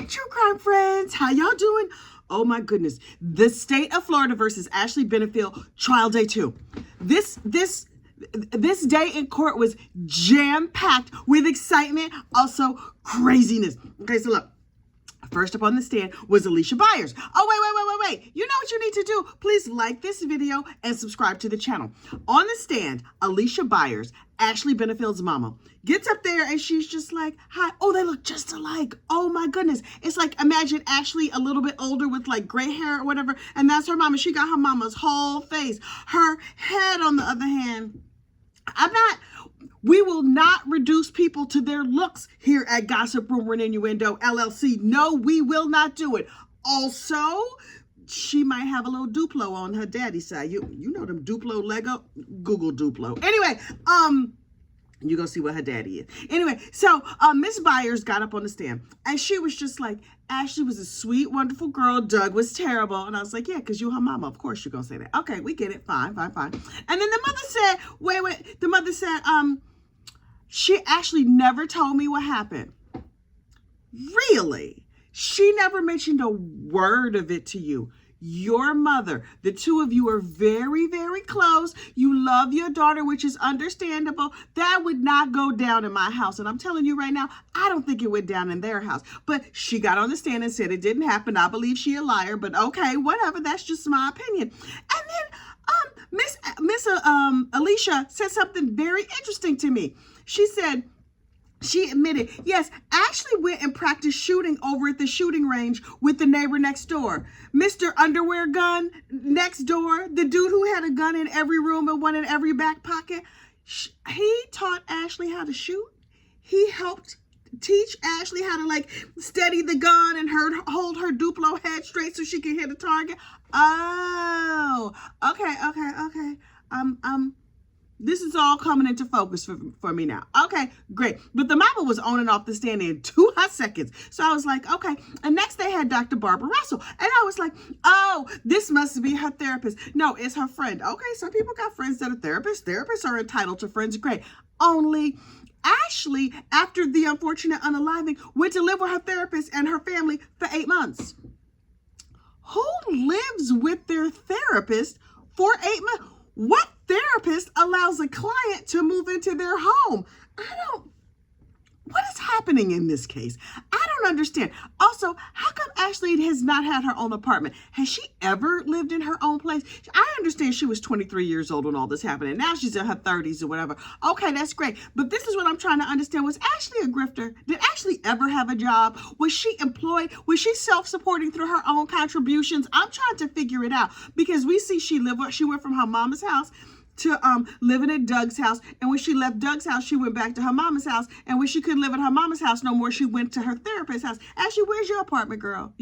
morning, true crime friends. How y'all doing? Oh my goodness. The state of Florida versus Ashley Benefield, trial day 2. This day in court was jam-packed with excitement, also craziness. Okay, so look. First up on the stand was Alicia Byers. Oh, wait. You know what you need to do? Please like this video and subscribe to the channel. On the stand, Alicia Byers, Ashley Benefield's mama, gets up there and she's just like, hi. Oh, they look just alike. Oh my goodness. It's like, imagine Ashley a little bit older with like gray hair or whatever. And that's her mama. She got her mama's whole face. Her head, on the other hand, we will not reduce people to their looks here at Gossip Rumor and Innuendo LLC. No, we will not do it. Also, she might have a little Duplo on her daddy's side. You know them Duplo Lego? Google Duplo. Anyway, you're going to see what her daddy is. Anyway, so Miss Byers got up on the stand and she was just like, Ashley was a sweet, wonderful girl. Doug was terrible. And I was like, yeah, because you're her mama. Of course you're going to say that. Okay, we get it. Fine. And then the mother said, wait. The mother said, she actually never told me what happened. Really? She never mentioned a word of it to you. Your mother, the two of you are very, very close. You love your daughter, which is understandable. That would not go down in my house. And I'm telling you right now, I don't think it went down in their house. But she got on the stand and said it didn't happen. I believe she a liar, but okay, whatever. That's just my opinion. And then Miss Alicia said something very interesting to me. She said, she admitted, yes, Ashley went and practiced shooting over at the shooting range with the neighbor next door. Mr. Underwear Gun next door, the dude who had a gun in every room and one in every back pocket. He taught Ashley how to shoot. He helped teach Ashley how to like steady the gun and hold her Duplo head straight so she could hit a target. Oh, okay. This is all coming into focus for me now. Okay, great. But the mama was on and off the stand in 2 hot seconds. So I was like, okay. And next they had Dr. Barbara Russell. And I was like, oh, this must be her therapist. No, it's her friend. Okay, some people got friends that are therapists. Therapists are entitled to friends. Great. Only Ashley, after the unfortunate unaliving, went to live with her therapist and her family for 8 months. Who lives with their therapist for 8 months? What therapist allows a client to move into their home? What is happening in this case? I don't understand. Also, how come Ashley has not had her own apartment? Has she ever lived in her own place? I understand she was 23 years old when all this happened, and now she's in her 30s or whatever. Okay, that's great. But this is what I'm trying to understand. Was Ashley a grifter? Did Ashley ever have a job? Was she employed? Was she self-supporting through her own contributions? I'm trying to figure it out because we see she went from her mama's house to living at Doug's house. And when she left Doug's house, she went back to her mama's house. And when she couldn't live at her mama's house no more, she went to her therapist's house. Ashley, where's your apartment, girl?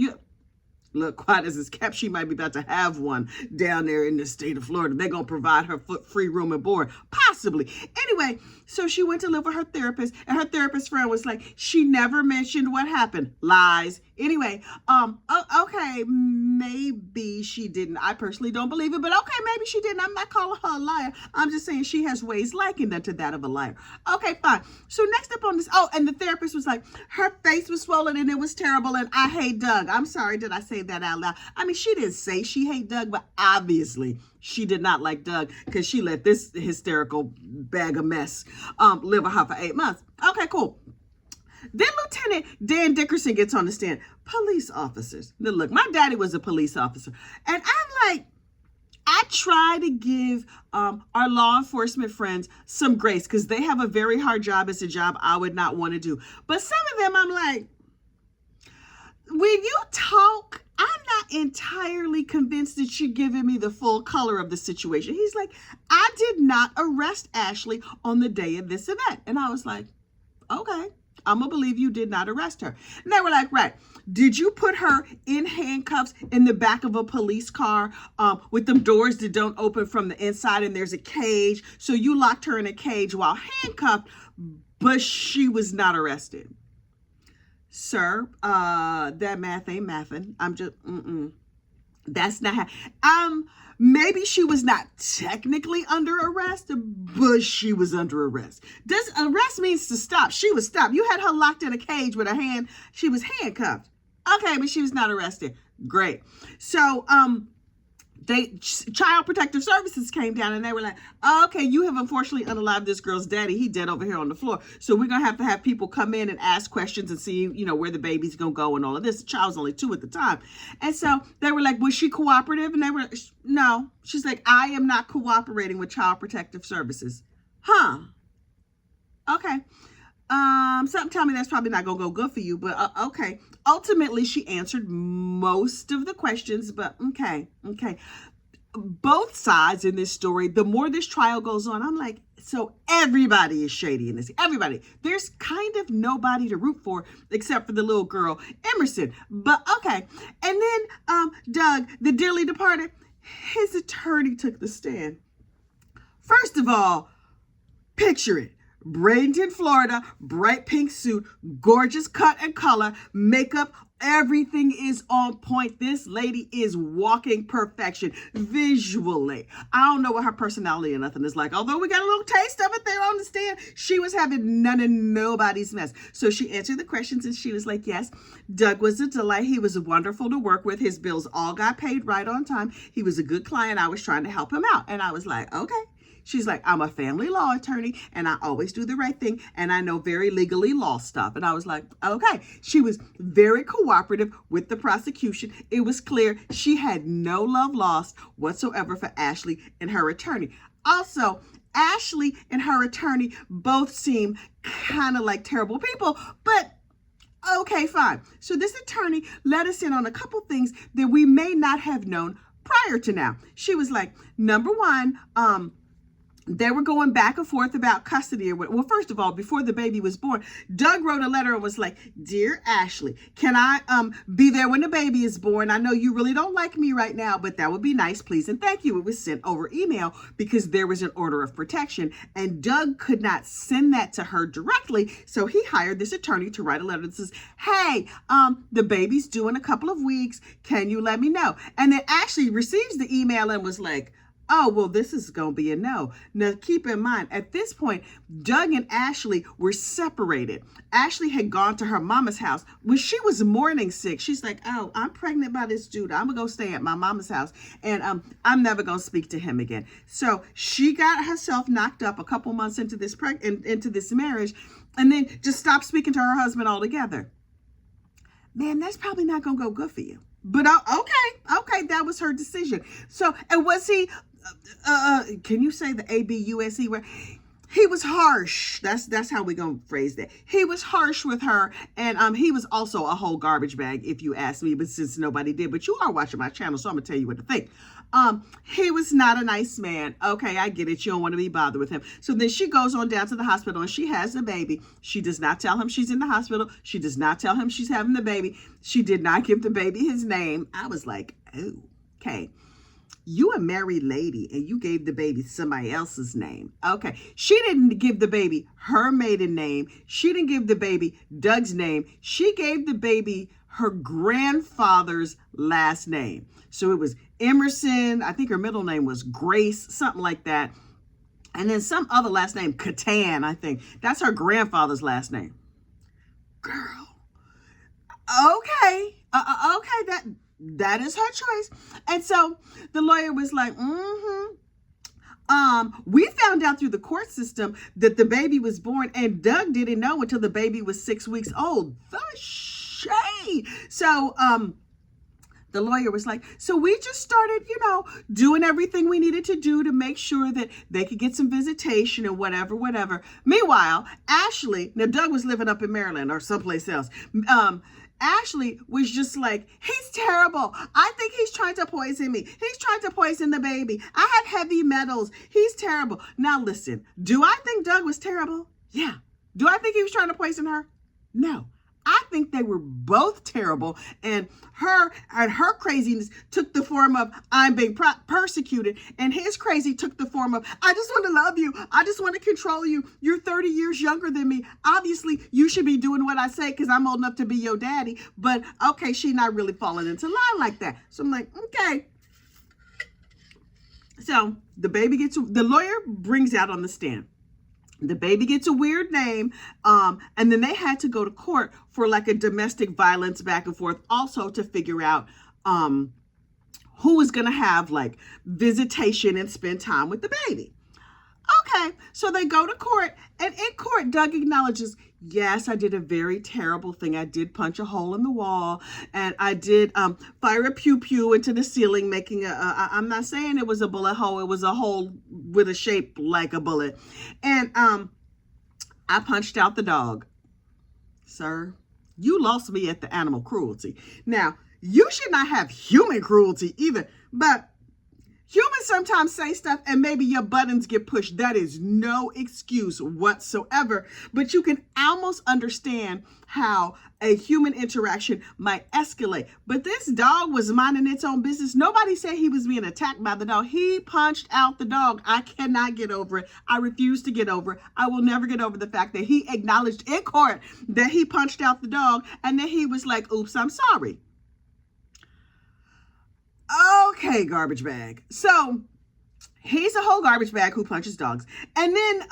Look, quiet as it's kept, she might be about to have one down there in the state of Florida. They're going to provide her free room and board. Possibly. Anyway, so she went to live with her therapist, and her therapist friend was like, she never mentioned what happened. Lies. Anyway, okay, maybe she didn't. I personally don't believe it, but okay, maybe she didn't. I'm not calling her a liar. I'm just saying she has ways likened to that of a liar. Okay, fine. So next up on this, and the therapist was like, her face was swollen and it was terrible and I hate Doug. I'm sorry, did I say that out loud? I mean, she didn't say she hate Doug, but obviously she did not like Doug because she let this hysterical bag of mess live with her for 8 months. Okay, cool. Then Lieutenant Dan Dickerson gets on the stand. Police officers. Now look, my daddy was a police officer. And I'm like, I try to give our law enforcement friends some grace because they have a very hard job. It's a job I would not want to do. But some of them, I'm like, when you talk, I'm not entirely convinced that you're giving me the full color of the situation. He's like, I did not arrest Ashley on the day of this event. And I was like, okay. I'm going to believe you did not arrest her. And they were like, right. Did you put her in handcuffs in the back of a police car with them doors that don't open from the inside and there's a cage? So you locked her in a cage while handcuffed, but she was not arrested. Sir, that math ain't mathin'. I'm just, That's not how, maybe she was not technically under arrest, but she was under arrest. Arrest means to stop. She was stopped. You had her locked in a cage with she was handcuffed. Okay, but she was not arrested. Great. So, Child Protective Services came down and they were like, okay, you have unfortunately unalived this girl's daddy. He dead over here on the floor. So we're going to have people come in and ask questions and see, where the baby's going to go and all of this. The child's only 2 at the time. And so they were like, was she cooperative? And they were, no. She's like, I am not cooperating with Child Protective Services. Huh. Okay. Something tell me that's probably not going to go good for you, but okay. Ultimately, she answered most of the questions, but okay. Both sides in this story, the more this trial goes on, I'm like, so everybody is shady in this. Everybody. There's kind of nobody to root for except for the little girl, Emerson. But okay. And then Doug, the dearly departed, his attorney took the stand. First of all, picture it. Bradenton, Florida, bright pink suit, gorgeous cut and color, makeup, everything is on point. This lady is walking perfection visually. I don't know what her personality or nothing is like, although we got a little taste of it there on the stand. She was having none of nobody's mess. So she answered the questions and she was like, yes, Doug was a delight. He was wonderful to work with. His bills all got paid right on time. He was a good client. I was trying to help him out. And I was like, okay. She's like, I'm a family law attorney and I always do the right thing and I know very legally law stuff. And I was like, okay. She was very cooperative with the prosecution. It was clear she had no love lost whatsoever for Ashley and her attorney. Also, Ashley and her attorney both seem kind of like terrible people, but okay, fine. So this attorney let us in on a couple things that we may not have known prior to now. She was like, number one, they were going back and forth about custody. Well, first of all, before the baby was born, Doug wrote a letter and was like, dear Ashley, can I be there when the baby is born? I know you really don't like me right now, but that would be nice, please. And thank you. It was sent over email because there was an order of protection and Doug could not send that to her directly. So he hired this attorney to write a letter that says, hey, the baby's due in a couple of weeks. Can you let me know? And then Ashley receives the email and was like, oh, well, this is going to be a no. Now, keep in mind, at this point, Doug and Ashley were separated. Ashley had gone to her mama's house. When she was morning sick, she's like, oh, I'm pregnant by this dude. I'm going to go stay at my mama's house, and I'm never going to speak to him again. So she got herself knocked up a couple months into this marriage, and then just stopped speaking to her husband altogether. Man, that's probably not going to go good for you. But okay, that was her decision. So, and was he... can you say the ABUSE word? He was harsh. That's how we're going to phrase that. He was harsh with her. And he was also a whole garbage bag, if you ask me. But since nobody did. But you are watching my channel, so I'm going to tell you what to think. He was not a nice man. Okay, I get it. You don't want to be bothered with him. So then she goes on down to the hospital and she has the baby. She does not tell him she's in the hospital. She does not tell him she's having the baby. She did not give the baby his name. I was like, oh, okay. You a married lady and you gave the baby somebody else's name. Okay. She didn't give the baby her maiden name. She didn't give the baby Doug's name. She gave the baby her grandfather's last name. So it was Emerson. I think her middle name was Grace, something like that. And then some other last name, Catan, I think. That's her grandfather's last name. Girl. Okay. Okay. That is her choice. And so the lawyer was like, we found out through the court system that the baby was born and Doug didn't know until the baby was 6 weeks old. The shade. So, the lawyer was like, so we just started, doing everything we needed to do to make sure that they could get some visitation and whatever. Meanwhile, Ashley, now Doug was living up in Maryland or someplace else. Ashley was just like, he's terrible. I think he's trying to poison me. He's trying to poison the baby. I have heavy metals. He's terrible. Now listen, do I think Doug was terrible? Yeah. Do I think he was trying to poison her? No. I think they were both terrible, and her craziness took the form of I'm being persecuted, and his crazy took the form of I just want to love you. I just want to control you. You're 30 years younger than me. Obviously, you should be doing what I say because I'm old enough to be your daddy, but okay, she's not really falling into line like that. So I'm like, okay. So the lawyer brings out on the stand The baby gets a weird name, and then they had to go to court for like a domestic violence back and forth, also to figure out who was going to have like visitation and spend time with the baby. Okay, so they go to court, and in court, Doug acknowledges, yes, I did a very terrible thing. I did punch a hole in the wall, and I did fire a pew-pew into the ceiling, making I'm not saying it was a bullet hole. It was a hole with a shape like a bullet. And I punched out the dog. Sir, you lost me at the animal cruelty. Now, you should not have human cruelty either, but humans sometimes say stuff and maybe your buttons get pushed. That is no excuse whatsoever. But you can almost understand how a human interaction might escalate. But this dog was minding its own business. Nobody said he was being attacked by the dog. He punched out the dog. I cannot get over it. I refuse to get over it. I will never get over the fact that he acknowledged in court that he punched out the dog and then he was like, oops, I'm sorry. Okay, garbage bag. So he's a whole garbage bag who punches dogs. And then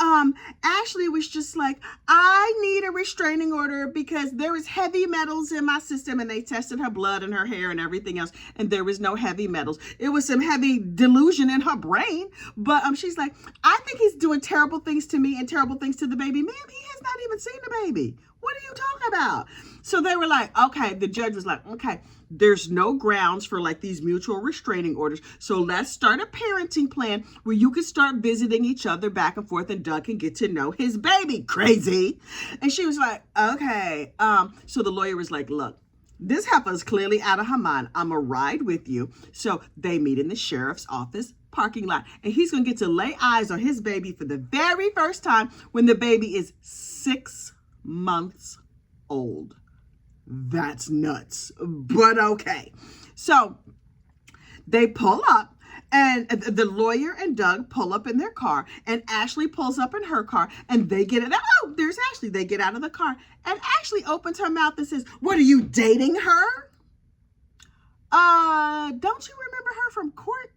Ashley was just like, I need a restraining order because there is heavy metals in my system, and they tested her blood and her hair and everything else, and there was no heavy metals. It was some heavy delusion in her brain. But she's like, I think he's doing terrible things to me and terrible things to the baby. Ma'am, he has not even seen the baby. What are you talking about? So they were like, okay, the judge was like, okay, there's no grounds for like these mutual restraining orders. So let's start a parenting plan where you can start visiting each other back and forth and Doug can get to know his baby. Crazy. And she was like, okay. So the lawyer was like, look, this heifer is clearly out of her mind. I'm going to ride with you. So they meet in the sheriff's office parking lot, and he's going to get to lay eyes on his baby for the very first time when the baby is 6 months old. That's nuts, but okay. So they pull up, and the lawyer and Doug pull up in their car, and Ashley pulls up in her car, and they get it. Oh, there's Ashley. They get out of the car, and Ashley opens her mouth and says, "What, are you dating her? Don't you remember her from court?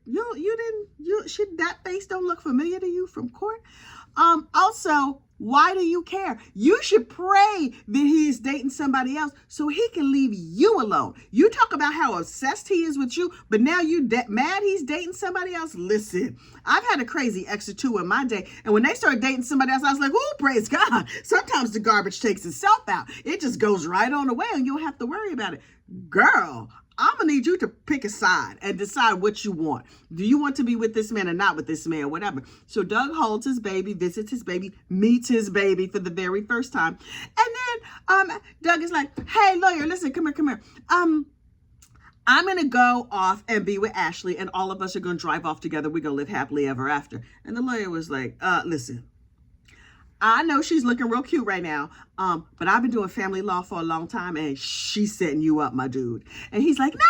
That face don't look familiar to you from court? Also, why do you care? You should pray that he is dating somebody else so he can leave you alone. You talk about how obsessed he is with you, but now you mad he's dating somebody else? Listen, I've had a crazy ex or two in my day, and when they started dating somebody else, I was like, oh, praise God. Sometimes the garbage takes itself out. It just goes right on away, and you don't have to worry about it. Girl, I'm going to need you to pick a side and decide what you want. Do you want to be with this man or not with this man, whatever. So Doug holds his baby, visits his baby, meets his baby for the very first time. And then Doug is like, hey, lawyer, listen, come here. I'm going to go off and be with Ashley, and all of us are going to drive off together. We're going to live happily ever after. And the lawyer was like, listen, I know she's looking real cute right now, but I've been doing family law for a long time, and she's setting you up, my dude. And he's like, no.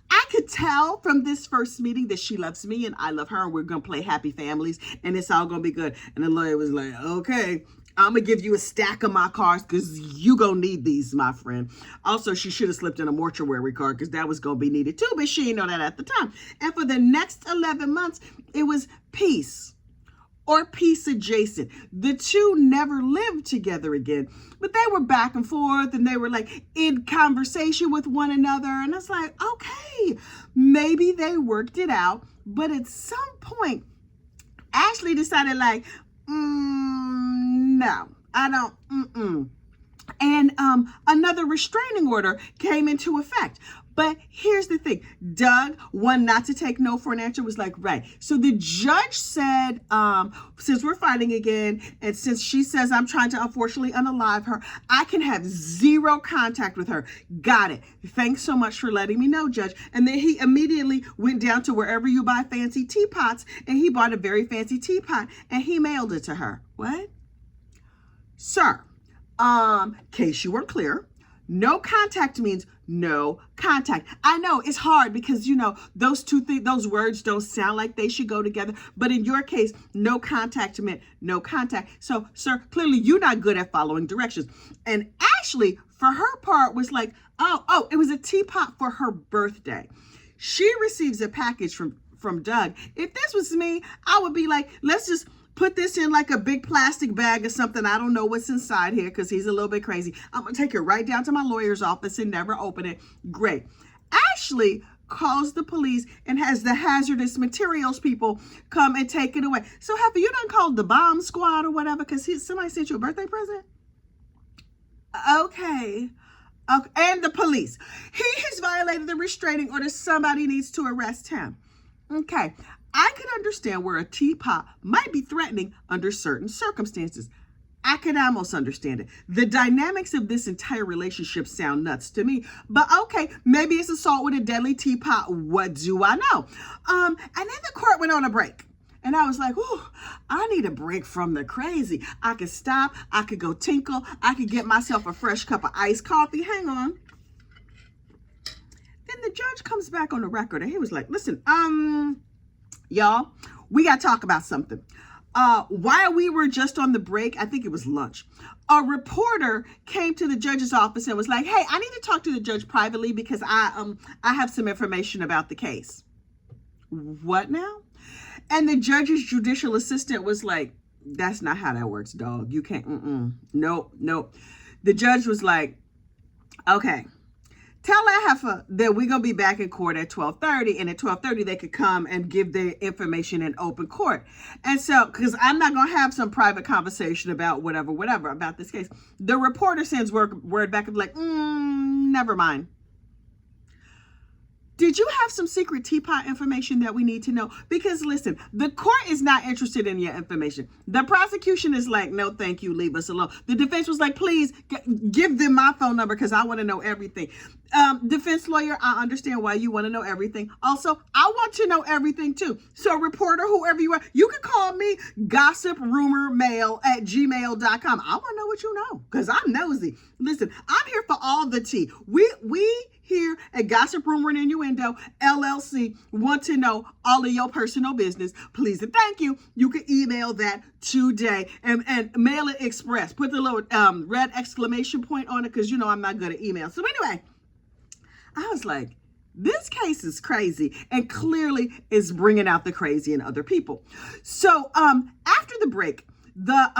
I could tell from this first meeting that she loves me and I love her, and we're going to play happy families, and it's all going to be good. And the lawyer was like, okay, I'm going to give you a stack of my cars because you going to need these, my friend. Also, she should have slipped in a mortuary car because that was going to be needed too, but she didn't know that at the time. And for the next 11 months, it was peace. Or peace adjacent. The two never lived together again, but they were back and forth, and they were like in conversation with one another. And it's like, okay, maybe they worked it out. But at some point, Ashley decided like, no, I don't, And another restraining order came into effect. But here's the thing. Doug, one not to take no for an answer, was like, right. So the judge said, since we're fighting again, and since she says I'm trying to unfortunately unalive her, I can have zero contact with her. Got it. Thanks so much for letting me know, Judge. And then he immediately went down to wherever you buy fancy teapots, and he bought a very fancy teapot, and he mailed it to her. What? Sir, case you weren't clear, no contact means no contact. I know it's hard because, those two things, those words don't sound like they should go together. But in your case, no contact meant no contact. So, sir, clearly you're not good at following directions. And Ashley, for her part, was like, oh, it was a teapot for her birthday. She receives a package from Doug. If this was me, I would be like, let's just put this in like a big plastic bag or something. I don't know what's inside here because he's a little bit crazy. I'm going to take it right down to my lawyer's office and never open it. Great. Ashley calls the police and has the hazardous materials people come and take it away. So have you done called the bomb squad or whatever because somebody sent you a birthday present? Okay. And the police. He has violated the restraining order. Somebody needs to arrest him. Okay. I could understand where a teapot might be threatening under certain circumstances. I could almost understand it. The dynamics of this entire relationship sound nuts to me. But okay, maybe it's assault with a deadly teapot. What do I know? And then the court went on a break. And I was like, ooh, I need a break from the crazy. I could stop. I could go tinkle. I could get myself a fresh cup of iced coffee. Hang on. Then the judge comes back on the record and he was like, listen, y'all, we got to talk about something. While we were just on the break, I think it was lunch, a reporter came to the judge's office and was like, hey, I need to talk to the judge privately because I have some information about the case. What now? And the judge's judicial assistant was like, that's not how that works, dog. You can't, nope. The judge was like, okay. Tell that heifer that we're going to be back in court at 12:30, and at 12:30 they could come and give their information in open court. And so, because I'm not going to have some private conversation about whatever about this case. The reporter sends word back of like, never mind. Did you have some secret teapot information that we need to know? Because listen, the court is not interested in your information. The prosecution is like, no, thank you, leave us alone. The defense was like, please give them my phone number because I want to know everything. Defense lawyer, I understand why you want to know everything. Also, I want to know everything too. So reporter, whoever you are, you can call me gossiprumormail@gmail.com. I want to know what you know because I'm nosy. Listen, I'm here for all the tea. We here at Gossip Rumor and Innuendo LLC want to know all of your personal business. Please and thank you. You can email that today and mail it express. Put the little red exclamation point on it because you know I'm not good at email. So anyway, I was like, this case is crazy and clearly is bringing out the crazy in other people. So after the break, the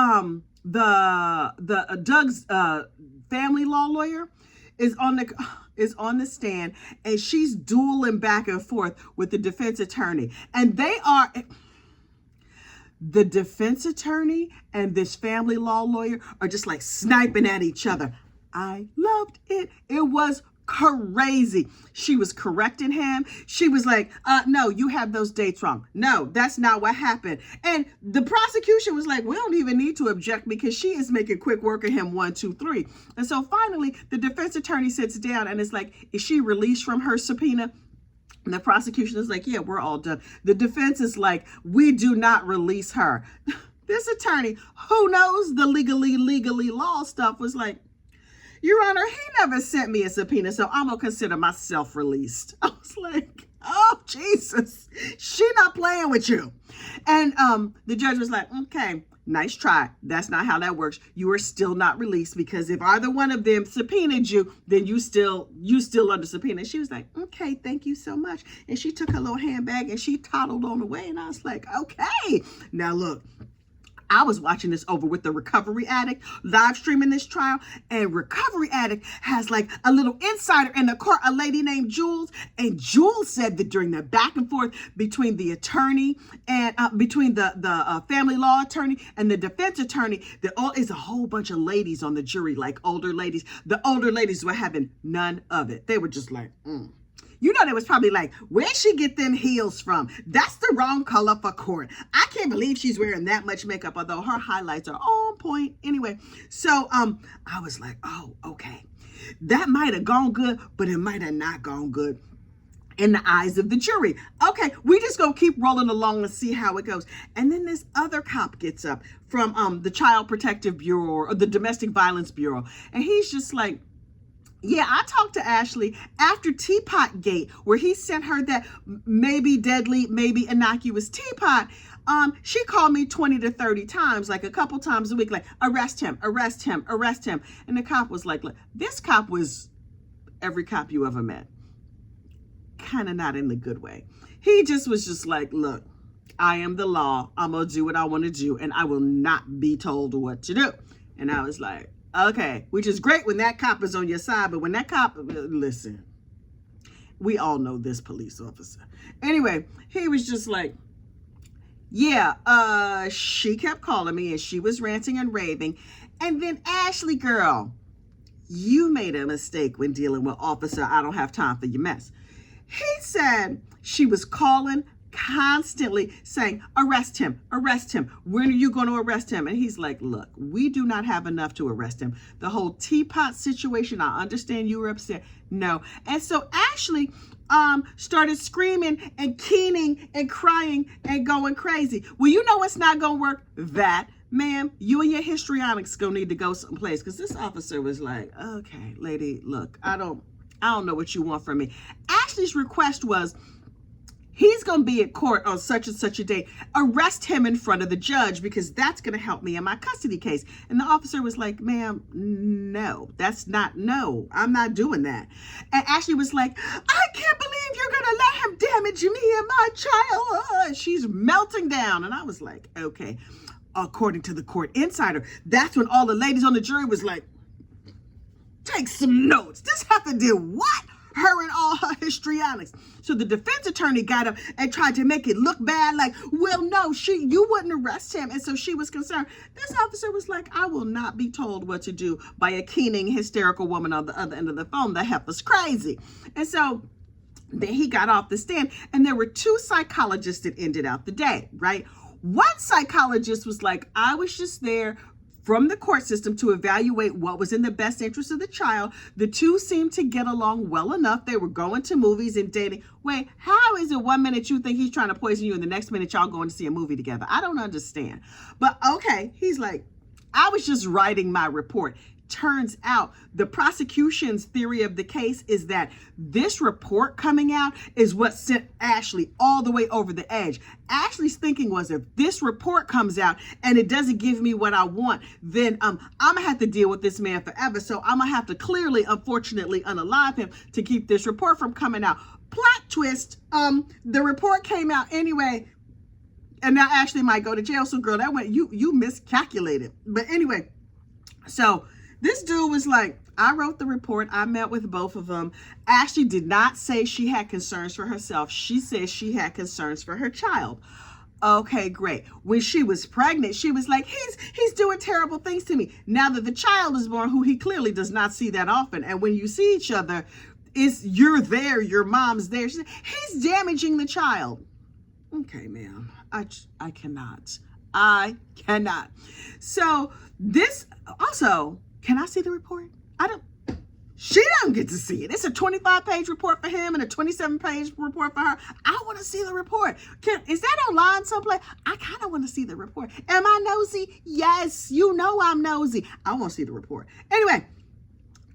Doug's family law lawyer is on the stand and she's dueling back and forth with the defense attorney. And the defense attorney and this family law lawyer are just like sniping at each other. I loved it. It was crazy. She was correcting him. She was like, no, you have those dates wrong. No, that's not what happened. And the prosecution was like, we don't even need to object because she is making quick work of him 1, 2, 3. And so finally, the defense attorney sits down and is like, is she released from her subpoena? And the prosecution is like, yeah, we're all done. The defense is like, we do not release her. This attorney, who knows the legally law stuff, was like, Your Honor, he never sent me a subpoena, so I'm going to consider myself released. I was like, oh, Jesus, she not playing with you. And the judge was like, okay, nice try. That's not how that works. You are still not released because if either one of them subpoenaed you, then you still under subpoena. And she was like, okay, thank you so much. And she took her little handbag and she toddled on the way. And I was like, okay, now look. I was watching this over with the Recovery Addict, live streaming this trial, and Recovery Addict has like a little insider in the court, a lady named Jules, and Jules said that during the back and forth between the attorney and between the family law attorney and the defense attorney, there is a whole bunch of ladies on the jury, like older ladies. The older ladies were having none of it. They were just like, You know, they was probably like, where'd she get them heels from? That's the wrong color for court. I can't believe she's wearing that much makeup, although her highlights are on point. Anyway, so I was like, oh, okay. That might have gone good, but it might have not gone good in the eyes of the jury. Okay, we just gonna keep rolling along and see how it goes. And then this other cop gets up from the Child Protective Bureau or the Domestic Violence Bureau. And he's just like, yeah, I talked to Ashley after Teapot Gate, where he sent her that maybe deadly, maybe innocuous teapot. She called me 20 to 30 times, like a couple times a week, like, arrest him, arrest him, arrest him. And the cop was like, look, this cop was every cop you ever met. Kind of not in the good way. He just was just like, look, I am the law. I'm going to do what I want to do, and I will not be told what to do. And I was like, okay, which is great when that cop is on your side, but when that cop, listen, we all know this police officer. Anyway, he was just like, yeah, she kept calling me and she was ranting and raving. And then Ashley, girl, you made a mistake when dealing with officer. I don't have time for your mess. He said she was calling constantly saying, arrest him, arrest him. When are you going to arrest him? And he's like, look, we do not have enough to arrest him. The whole Teapot situation, I understand you were upset. No. And so Ashley started screaming and keening and crying and going crazy. Well, you know what's not going to work? That. Ma'am, you and your histrionics gonna need to go someplace, because this officer was like, okay, lady, look, I don't know what you want from me. Ashley's request was, he's going to be at court on such and such a day. Arrest him in front of the judge, because that's going to help me in my custody case. And the officer was like, ma'am, no, no, I'm not doing that. And Ashley was like, I can't believe you're going to let him damage me and my child. She's melting down. And I was like, okay. According to the court insider, that's when all the ladies on the jury was like, take some notes. This heifer did what? Her and all her histrionics. So the defense attorney got up and tried to make it look bad, like, well, no, you wouldn't arrest him. And so she was concerned. This officer was like, I will not be told what to do by a keening, hysterical woman on the other end of the phone. The heifer's crazy. And so then he got off the stand, and there were two psychologists that ended out the day, right? One psychologist was like, I was just there from the court system to evaluate what was in the best interest of the child. The two seemed to get along well enough. They were going to movies and dating. Wait, how is it 1 minute you think he's trying to poison you and the next minute y'all going to see a movie together? I don't understand. But okay, he's like, I was just writing my report. Turns out the prosecution's theory of the case is that this report coming out is what sent Ashley all the way over the edge. Ashley's thinking was, if this report comes out and it doesn't give me what I want, then I'm gonna have to deal with this man forever. So I'm gonna have to clearly, unfortunately, unalive him to keep this report from coming out. Plot twist, the report came out anyway, and now Ashley might go to jail. So girl, that went, you miscalculated. But anyway, so this dude was like, I wrote the report. I met with both of them. Ashley did not say she had concerns for herself. She said she had concerns for her child. Okay, great. When she was pregnant, she was like, he's doing terrible things to me. Now that the child is born, who he clearly does not see that often, and when you see each other, you're there, your mom's there. She said, he's damaging the child. Okay, ma'am. I cannot. So this also, can I see the report? She don't get to see it. It's a 25-page report for him and a 27-page report for her. I want to see the report. Is that online someplace? I kind of want to see the report. Am I nosy? Yes, you know I'm nosy. I want to see the report. Anyway,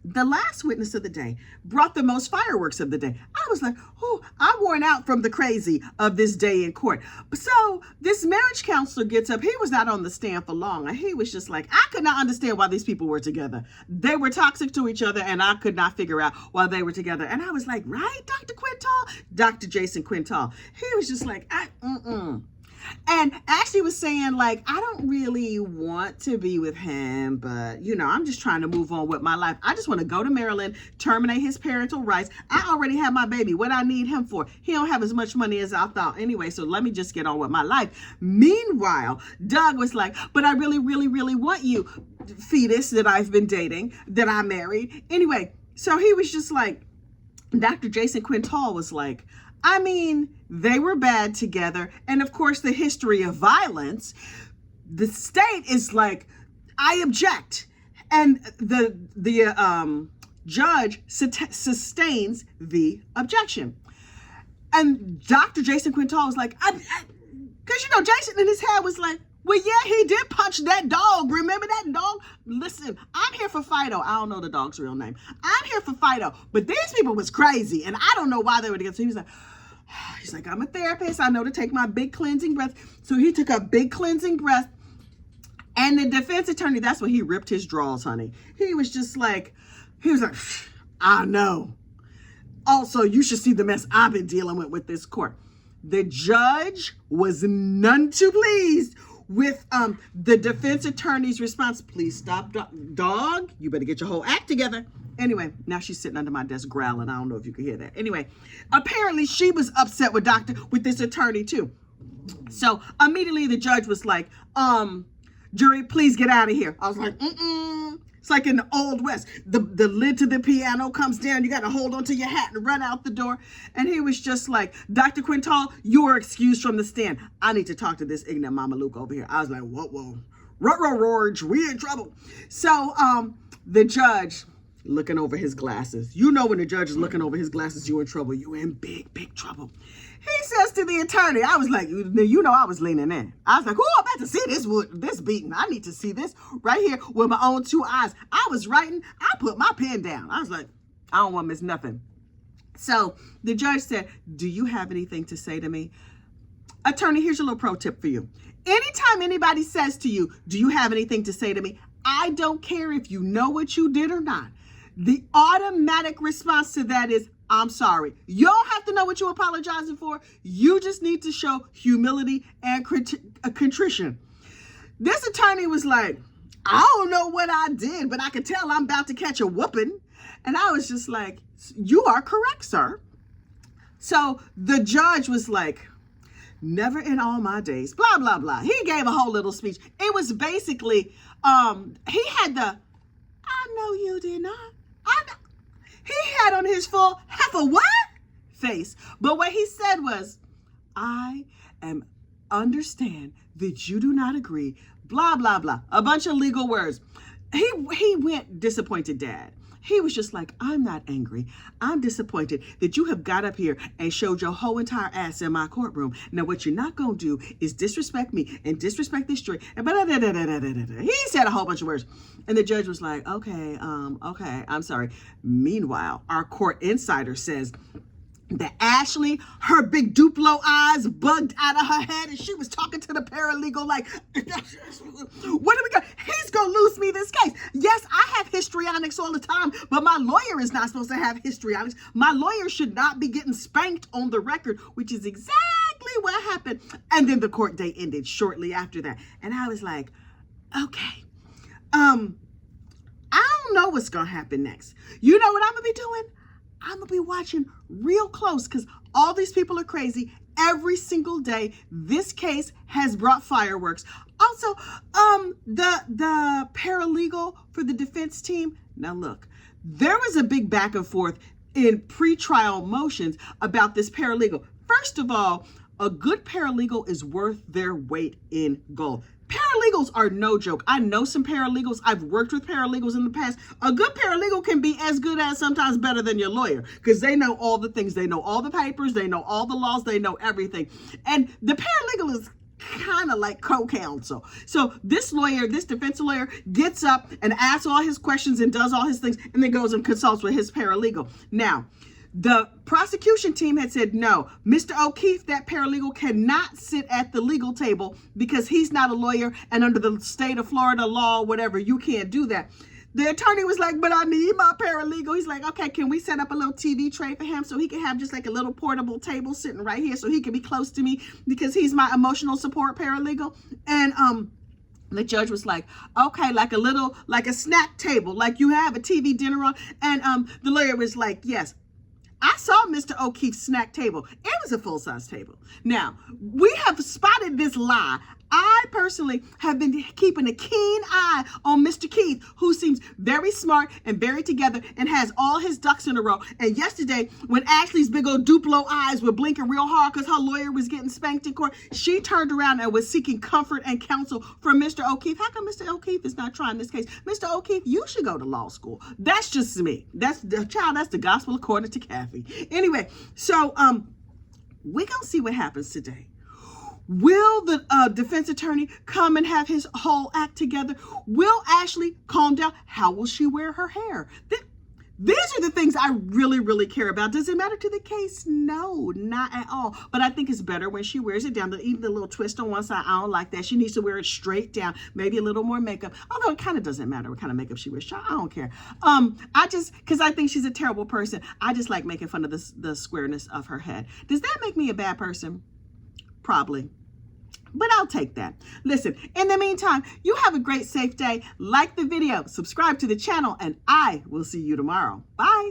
the last witness of the day brought the most fireworks of the day. I was like, oh, I'm worn out from the crazy of this day in court. So this marriage counselor gets up. He was not on the stand for long. And he was just like, I could not understand why these people were together. They were toxic to each other, and I could not figure out why they were together. And I was like, right, Dr. Quintal? Dr. Jason Quintal. He was just like, And Ashley was saying, like, I don't really want to be with him, but, you know, I'm just trying to move on with my life. I just want to go to Maryland, terminate his parental rights. I already have my baby. What I need him for? He don't have as much money as I thought anyway, so let me just get on with my life. Meanwhile, Doug was like, but I really, really, really want you, fetus that I've been dating, that I married. Anyway, so he was just like, Dr. Jason Quintal was like, I mean, they were bad together. And of course, the history of violence, the state is like, I object. And the judge sustains the objection. And Dr. Jason Quintal was like, because, you know, Jason in his head was like, well, yeah, he did punch that dog. Remember that dog? Listen, I'm here for Fido. I don't know the dog's real name. I'm here for Fido. But these people was crazy, and I don't know why they were together. So he's like, I'm a therapist. I know to take my big cleansing breath. So he took a big cleansing breath. And the defense attorney, that's when he ripped his drawers, honey. He was like, I know. Also, you should see the mess I've been dealing with this court. The judge was none too pleased with the defense attorney's response. Please stop, dog. You better get your whole act together. Anyway, now she's sitting under my desk growling. I don't know if you can hear that. Anyway, apparently she was upset with this attorney too. So immediately the judge was like, jury, please get out of here. I was like, It's like in the Old West. The lid to the piano comes down. You got to hold onto your hat and run out the door. And he was just like, Dr. Quintal, you are excused from the stand. I need to talk to this ignorant Mama Luke over here. I was like, whoa. Ruh-roh-roarge, we in trouble. So the judge looking over his glasses. You know when the judge is looking over his glasses, you in trouble. You in big trouble. He says to the attorney, I was like, you know, I was leaning in. I was like, oh, I'm about to see this beating. I need to see this right here with my own two eyes. I was writing. I put my pen down. I was like, I don't want to miss nothing. So the judge said, do you have anything to say to me? Attorney, here's your little pro tip for you. Anytime anybody says to you, do you have anything to say to me? I don't care if you know what you did or not. The automatic response to that is, I'm sorry. You don't have to know what you're apologizing for. You just need to show humility and contrition. This attorney was like, I don't know what I did, but I can tell I'm about to catch a whooping. And I was just like, you are correct, sir. So the judge was like, never in all my days, blah, blah, blah. He gave a whole little speech. It was basically, he had the, I know you did not. He had on his full half a what face. But what he said was, I understand that you do not agree, blah, blah, blah. A bunch of legal words. He went disappointed dad. He was just like, I'm not angry. I'm disappointed that you have got up here and showed your whole entire ass in my courtroom. Now, what you're not going to do is disrespect me and disrespect this jury. And he said a whole bunch of words. And the judge was like, okay, I'm sorry. Meanwhile, our court insider says that Ashley, her big Duplo eyes bugged out of her head, and she was talking to the paralegal like, what do we got? He's going to lose me this case. Yes, I have histrionics all the time, but my lawyer is not supposed to have histrionics. My lawyer should not be getting spanked on the record, which is exactly what happened. And then the court day ended shortly after that. And I was like, okay, I don't know what's going to happen next. You know what I'm going to be doing? I'm going to be watching real close because all these people are crazy. Every single day, this case has brought fireworks. Also, the paralegal for the defense team. Now, look, there was a big back and forth in pretrial motions about this paralegal. First of all, a good paralegal is worth their weight in gold. Paralegals are no joke. I know some paralegals. I've worked with paralegals in the past. A good paralegal can be as good as, sometimes better than your lawyer, because they know all the things. They know all the papers. They know all the laws. They know everything. And the paralegal is kind of like co-counsel. So this lawyer, this defense lawyer, gets up and asks all his questions and does all his things, and then goes and consults with his paralegal. Now, the prosecution team had said, no, Mr. O'Keefe, that paralegal, cannot sit at the legal table because he's not a lawyer, and under the state of Florida law, whatever, you can't do that. The attorney was like, but I need my paralegal. He's like, okay, can we set up a little TV tray for him so he can have just like a little portable table sitting right here so he can be close to me because he's my emotional support paralegal? And the judge was like, okay, like a snack table, like you have a TV dinner on. And the lawyer was like, yes. I saw Mr. O'Keefe's snack table. It was a full-size table. Now, we have spotted this lie. I personally have been keeping a keen eye on Mr. Keith, who seems very smart and very together and has all his ducks in a row. And yesterday, when Ashley's big old Duplo eyes were blinking real hard because her lawyer was getting spanked in court, she turned around and was seeking comfort and counsel from Mr. O'Keefe. How come Mr. O'Keefe is not trying this case? Mr. O'Keefe, you should go to law school. That's just me. That's the gospel according to Kathy. Anyway, so we're going to see what happens today. Will the defense attorney come and have his whole act together? Will Ashley calm down? How will she wear her hair? These are the things I really, really care about. Does it matter to the case? No, not at all. But I think it's better when she wears it down. Even the little twist on one side, I don't like that. She needs to wear it straight down. Maybe a little more makeup. Although it kind of doesn't matter what kind of makeup she wears. I don't care. Because I think she's a terrible person. I just like making fun of the squareness of her head. Does that make me a bad person? Probably. But I'll take that. Listen, in the meantime, you have a great, safe day. Like the video, subscribe to the channel, and I will see you tomorrow. Bye.